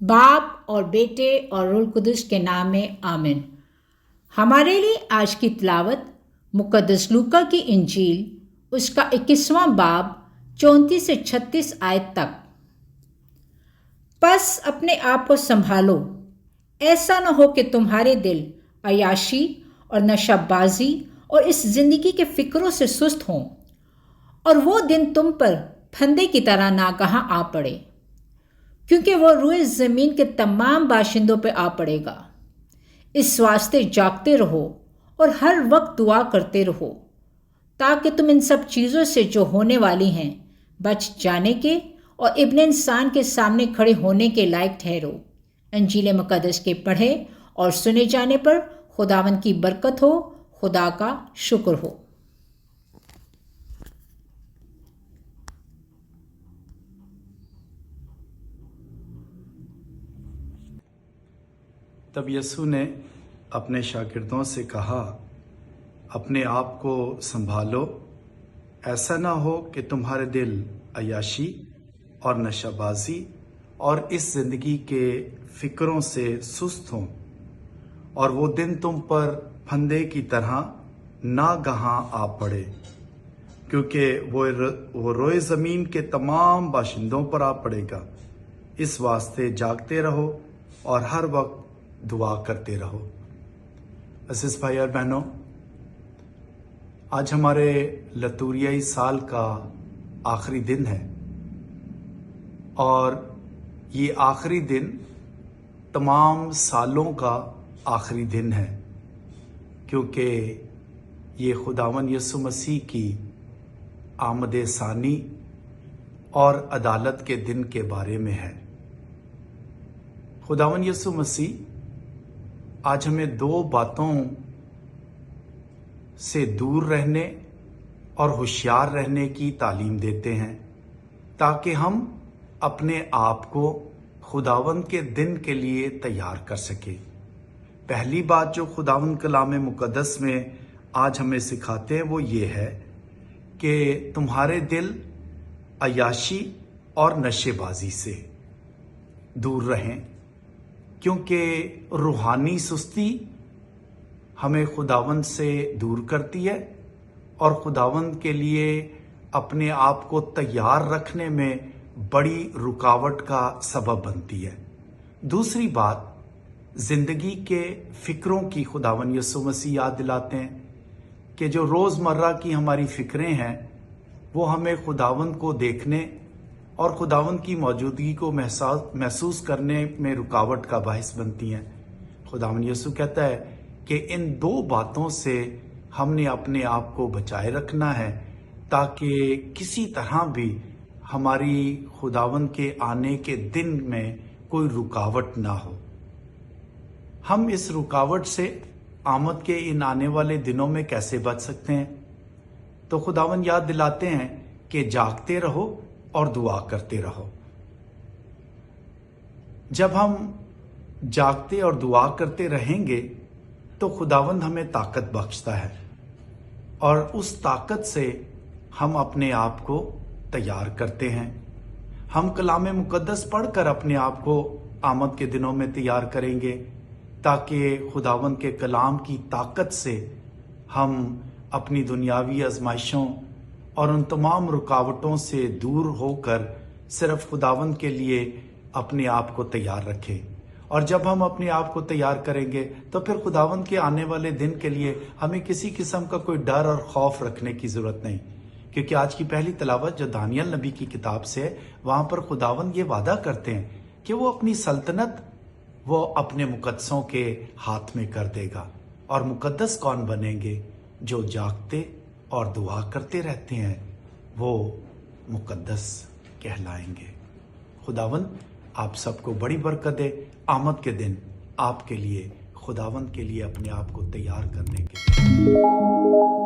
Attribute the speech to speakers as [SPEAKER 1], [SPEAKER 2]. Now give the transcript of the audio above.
[SPEAKER 1] बाप और बेटे और रूह कुदस के नाम में आमीन। हमारे लिए आज की तिलावत मुकद्दस लूका की इंजील उसका 21वां बाब 34 से 36 आयत तक। बस अपने आप को संभालो, ऐसा न हो कि तुम्हारे दिल अय्याशी और नशाबाजी और इस जिंदगी के फिक्रों से सुस्त हों और वो दिन तुम पर फंदे की तरह नागहां आ पड़े, क्योंकि वो रूए ज़मीन के तमाम बाशिंदों पर आ पड़ेगा। इस वास्ते जागते रहो और हर वक्त दुआ करते रहो, ताकि तुम इन सब चीज़ों से जो होने वाली हैं बच जाने के और इब्ने इंसान के सामने खड़े होने के लायक ठहरो। इंजील मुकद्दस के पढ़े और सुने जाने पर खुदावंद की बरकत हो, खुदा का शुक्र हो।
[SPEAKER 2] तब यीशु ने अपने शागिर्दों से कहा, अपने आप को संभालो, ऐसा ना हो कि तुम्हारे दिल अय्याशी और नशाबाजी और इस जिंदगी के फिक्रों से सुस्त हों और वो दिन तुम पर फंदे की तरह नागहां आ पड़े, क्योंकि वो रोए ज़मीन के तमाम बाशिंदों पर आ पड़ेगा। इस वास्ते जागते रहो और हर वक्त दुआ करते रहो। अज़ीज़ भाई और बहनों, आज हमारे लतूरियाई साल का आखिरी दिन है और ये आखिरी दिन तमाम सालों का आखिरी दिन है, क्योंकि ये खुदावन यसु मसीह की आमद सानी और अदालत के दिन के बारे में है। खुदावन यसु मसीह आज हमें दो बातों से दूर रहने और होशियार रहने की तालीम देते हैं, ताकि हम अपने आप को खुदावंद के दिन के लिए तैयार कर सके। पहली बात जो खुदावंद कलाम मुकद्दस में आज हमें सिखाते हैं वो ये है कि तुम्हारे दिल अय्याशी और नशेबाजी से दूर रहें, क्योंकि रूहानी सुस्ती हमें खुदावंद से दूर करती है और खुदावंद के लिए अपने आप को तैयार रखने में बड़ी रुकावट का सबब बनती है। दूसरी बात, जिंदगी के फिक्रों की खुदावंद यसु मसीह याद दिलाते हैं कि जो रोज़मर्रा की हमारी फिक्रें हैं वो हमें खुदावंद को देखने और खुदावंद की मौजूदगी को महसूस करने में रुकावट का बाहिस बनती हैं। खुदावंद यसु कहता है कि इन दो बातों से हमने अपने आप को बचाए रखना है, ताकि किसी तरह भी हमारी खुदावंद के आने के दिन में कोई रुकावट ना हो। हम इस रुकावट से आमद के इन आने वाले दिनों में कैसे बच सकते हैं? तो खुदावंद याद दिलाते हैं कि जागते रहो और दुआ करते रहो। जब हम जागते और दुआ करते रहेंगे तो खुदावंद हमें ताकत बख्शता है और उस ताकत से हम अपने आप को तैयार करते हैं। हम कलाम मुकद्दस पढ़कर अपने आप को आमद के दिनों में तैयार करेंगे, ताकि खुदावंद के कलाम की ताकत से हम अपनी दुनियावी आजमाइशों और उन तमाम रुकावटों से दूर होकर सिर्फ खुदावंद के लिए अपने आप को तैयार रखें। और जब हम अपने आप को तैयार करेंगे तो फिर खुदावंद के आने वाले दिन के लिए हमें किसी किस्म का कोई डर और खौफ रखने की ज़रूरत नहीं, क्योंकि आज की पहली तलावत जो दानियल नबी की किताब से है, वहाँ पर खुदावंद ये वादा करते हैं कि वो अपनी सल्तनत वो अपने मुकद्दसों के हाथ में कर देगा। और मुकद्दस कौन बनेंगे? जो जागते और दुआ करते रहते हैं, वो मुकद्दस कहलाएंगे। खुदावंद आप सबको बड़ी बरकत दे। आमद के दिन आपके लिए खुदावंद के लिए अपने आप को तैयार करने के लिए